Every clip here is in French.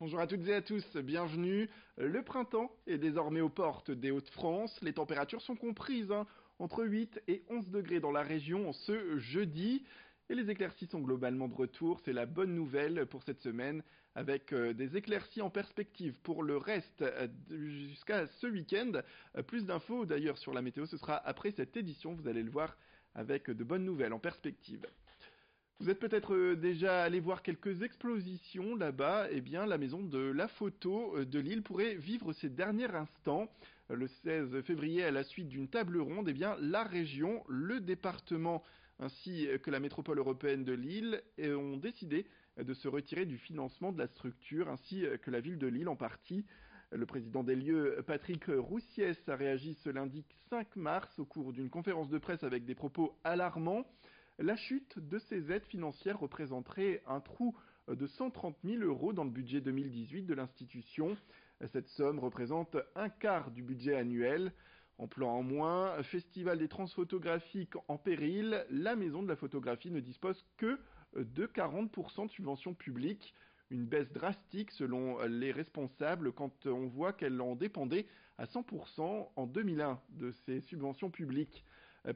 Bonjour à toutes et à tous, bienvenue. Le printemps est désormais aux portes des Hauts-de-France. Les températures sont comprises entre 8 et 11 degrés dans la région ce jeudi. Et les éclaircies sont globalement de retour. C'est la bonne nouvelle pour cette semaine avec des éclaircies en perspective pour le reste jusqu'à ce week-end. Plus d'infos d'ailleurs sur la météo, ce sera après cette édition. Vous allez le voir avec de bonnes nouvelles en perspective. Vous êtes peut-être déjà allé voir quelques expositions là-bas. Eh bien, la maison de la photo de Lille pourrait vivre ses derniers instants. Le 16 février, à la suite d'une table ronde, eh bien, la région, le département ainsi que la métropole européenne de Lille ont décidé de se retirer du financement de la structure ainsi que la ville de Lille en partie. Le président des lieux, Patrick Roussiès, a réagi ce lundi 5 mars au cours d'une conférence de presse avec des propos alarmants. La chute de ces aides financières représenterait un trou de 130 000 euros dans le budget 2018 de l'institution. Cette somme représente un quart du budget annuel. En plan en moins, Festival des transphotographiques en péril, la maison de la photographie ne dispose que de 40% de subventions publiques. Une baisse drastique selon les responsables quand on voit qu'elle en dépendait à 100% en 2001 de ces subventions publiques.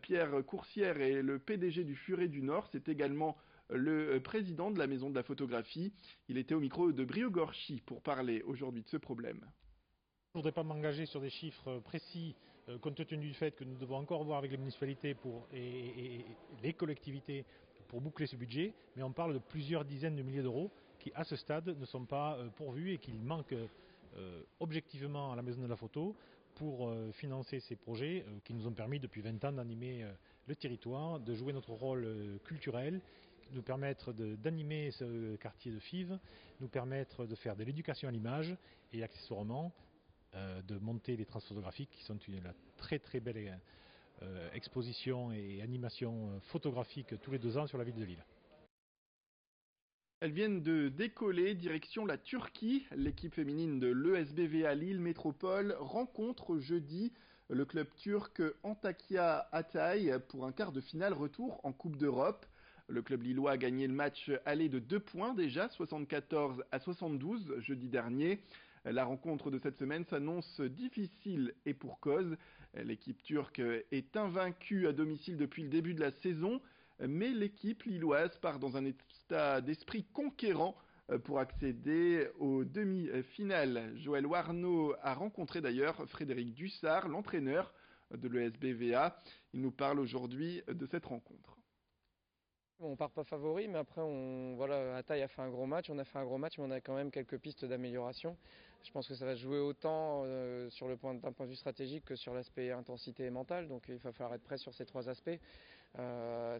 Pierre Coursière est le PDG du Furet du Nord, c'est également le président de la maison de la photographie. Il était au micro de Brio Gorchi pour parler aujourd'hui de ce problème. Je ne voudrais pas m'engager sur des chiffres précis compte tenu du fait que nous devons encore voir avec les municipalités et les collectivités pour boucler ce budget, mais on parle de plusieurs dizaines de milliers d'euros qui à ce stade ne sont pas pourvus et qu'il manque objectivement à la maison de la photo pour financer ces projets qui nous ont permis depuis 20 ans d'animer le territoire, de jouer notre rôle culturel, nous permettre d'animer ce quartier de Fives, nous permettre de faire de l'éducation à l'image et accessoirement de monter les transphotographiques qui sont une très très belle exposition et animation photographique tous les 2 ans sur la ville de Lille. Elles viennent de décoller direction la Turquie. L'équipe féminine de l'ESBVA Lille Métropole rencontre jeudi le club turc Antakya Hatay pour un quart de finale retour en Coupe d'Europe. Le club lillois a gagné le match aller de 2 points déjà, 74-72 jeudi dernier. La rencontre de cette semaine s'annonce difficile et pour cause. L'équipe turque est invaincue à domicile depuis le début de la saison, mais l'équipe lilloise part dans un état d'esprit conquérant pour accéder aux demi-finales. Joël Warneau a rencontré d'ailleurs Frédéric Dussard, l'entraîneur de l'ESBVA. Il nous parle aujourd'hui de cette rencontre. On part pas favori, mais après, Hatay a fait un gros match. On a fait un gros match, mais on a quand même quelques pistes d'amélioration. Je pense que ça va se jouer autant d'un point de vue stratégique que sur l'aspect intensité et mental. Donc il va falloir être prêt sur ces 3 aspects.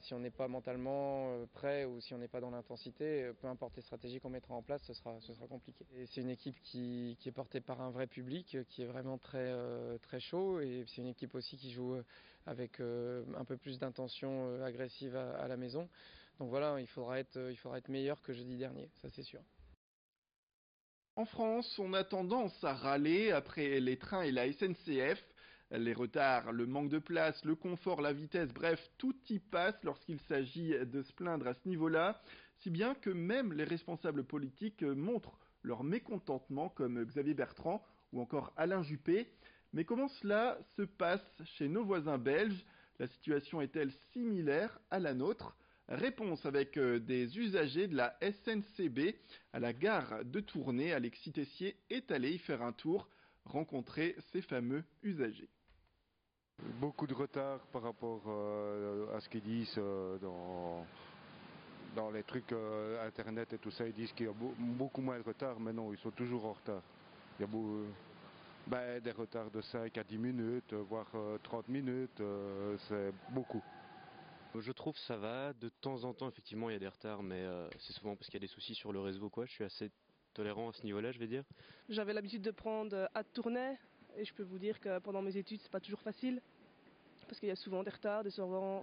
Si on n'est pas mentalement prêt ou si on n'est pas dans l'intensité, peu importe les stratégies qu'on mettra en place, ce sera compliqué. Et c'est une équipe qui est portée par un vrai public, qui est vraiment très chaud. Et c'est une équipe aussi qui joue avec un peu plus d'intention agressive à la maison. Donc voilà, il faudra être meilleur que jeudi dernier, ça c'est sûr. En France, on a tendance à râler après les trains et la SNCF. Les retards, le manque de place, le confort, la vitesse, bref, tout y passe lorsqu'il s'agit de se plaindre à ce niveau-là, si bien que même les responsables politiques montrent leur mécontentement, comme Xavier Bertrand ou encore Alain Juppé. Mais comment cela se passe chez nos voisins belges? La situation est-elle similaire à la nôtre? Réponse avec des usagers de la SNCB à la gare de Tournai. Alexis Tessier est allé y faire un tour, rencontrer ces fameux usagers. Beaucoup de retard par rapport à ce qu'ils disent dans les trucs internet et tout ça. Ils disent qu'il y a beaucoup moins de retard, mais non, ils sont toujours en retard. Il y a des retards de 5 à 10 minutes, voire 30 minutes, c'est beaucoup. Je trouve ça va, de temps en temps effectivement il y a des retards, mais c'est souvent parce qu'il y a des soucis sur le réseau quoi. Je suis assez tolérant à ce niveau-là, je vais dire. J'avais l'habitude de prendre à Tournai et je peux vous dire que pendant mes études c'est pas toujours facile parce qu'il y a souvent des retards,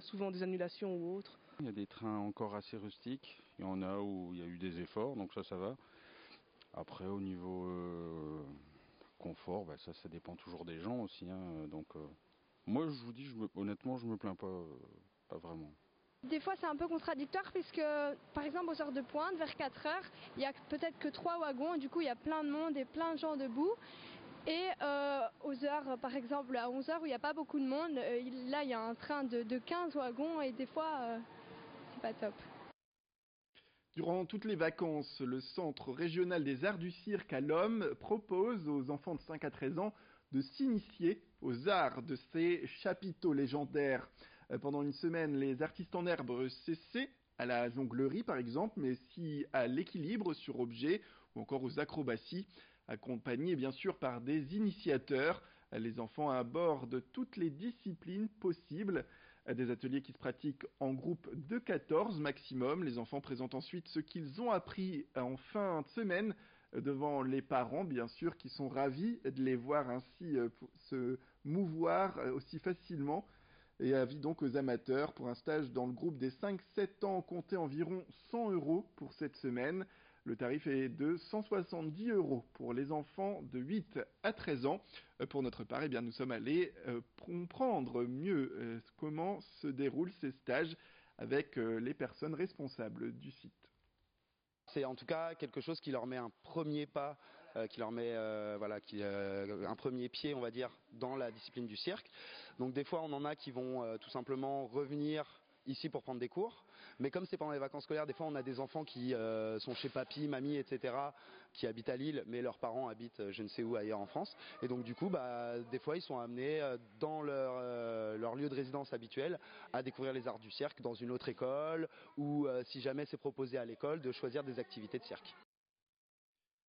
souvent des annulations ou autres. Il y a des trains encore assez rustiques, il y en a où il y a eu des efforts, donc ça va. Après au niveau confort, ça dépend toujours des gens aussi. Donc moi je vous dis, honnêtement je me plains pas vraiment. Des fois c'est un peu contradictoire puisque par exemple aux heures de pointe, vers 4 heures, il y a peut-être que 3 wagons et du coup il y a plein de monde et plein de gens debout. Et aux heures, par exemple à 11 heures où il n'y a pas beaucoup de monde, là il y a un train de 15 wagons et des fois c'est pas top. Durant toutes les vacances, le Centre régional des arts du cirque à l'Homme propose aux enfants de 5 à 13 ans de s'initier aux arts de ces chapiteaux légendaires. Pendant une semaine, les artistes en herbe s'essaient à la jonglerie par exemple, mais aussi à l'équilibre sur objet ou encore aux acrobaties, accompagnés bien sûr par des initiateurs. Les enfants abordent toutes les disciplines possibles. Des ateliers qui se pratiquent en groupe de 14 maximum. Les enfants présentent ensuite ce qu'ils ont appris en fin de semaine devant les parents, bien sûr, qui sont ravis de les voir ainsi se mouvoir aussi facilement. Et avis donc aux amateurs pour un stage dans le groupe des 5-7 ans, comptez environ 100 € pour cette semaine. Le tarif est de 170 € pour les enfants de 8 à 13 ans. Pour notre part, eh bien, nous sommes allés comprendre mieux comment se déroulent ces stages avec les personnes responsables du site. C'est en tout cas quelque chose qui leur met un premier pas, qui leur met un premier pied, on va dire, dans la discipline du cirque. Donc des fois, on en a qui vont tout simplement revenir ici pour prendre des cours. Mais comme c'est pendant les vacances scolaires, des fois on a des enfants qui sont chez papy, mamie, etc., qui habitent à Lille, mais leurs parents habitent je ne sais où ailleurs en France. Et donc du coup, des fois ils sont amenés dans leur lieu de résidence habituel à découvrir les arts du cirque dans une autre école, ou si jamais c'est proposé à l'école, de choisir des activités de cirque.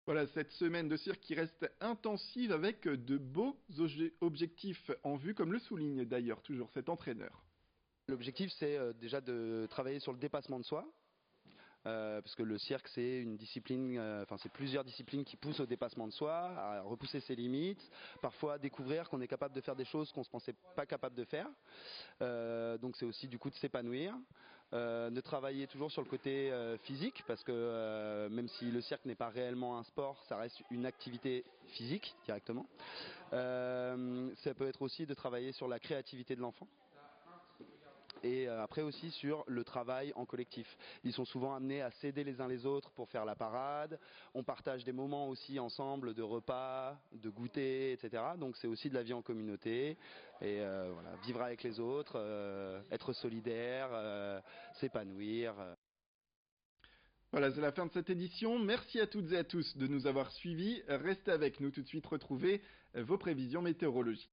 Voilà cette semaine de cirque qui reste intensive avec de beaux objectifs en vue, comme le souligne d'ailleurs toujours cet entraîneur. L'objectif, c'est déjà de travailler sur le dépassement de soi, parce que le cirque, c'est une discipline, c'est plusieurs disciplines qui poussent au dépassement de soi, à repousser ses limites, parfois à découvrir qu'on est capable de faire des choses qu'on ne se pensait pas capable de faire. Donc c'est aussi du coup de s'épanouir, de travailler toujours sur le côté physique, parce que même si le cirque n'est pas réellement un sport, ça reste une activité physique directement. Ça peut être aussi de travailler sur la créativité de l'enfant. Et après aussi sur le travail en collectif. Ils sont souvent amenés à s'aider les uns les autres pour faire la parade. On partage des moments aussi ensemble de repas, de goûter, etc. Donc c'est aussi de la vie en communauté. Et voilà, vivre avec les autres, être solidaire, s'épanouir. Voilà, c'est la fin de cette édition. Merci à toutes et à tous de nous avoir suivis. Restez avec nous tout de suite, retrouvez vos prévisions météorologiques.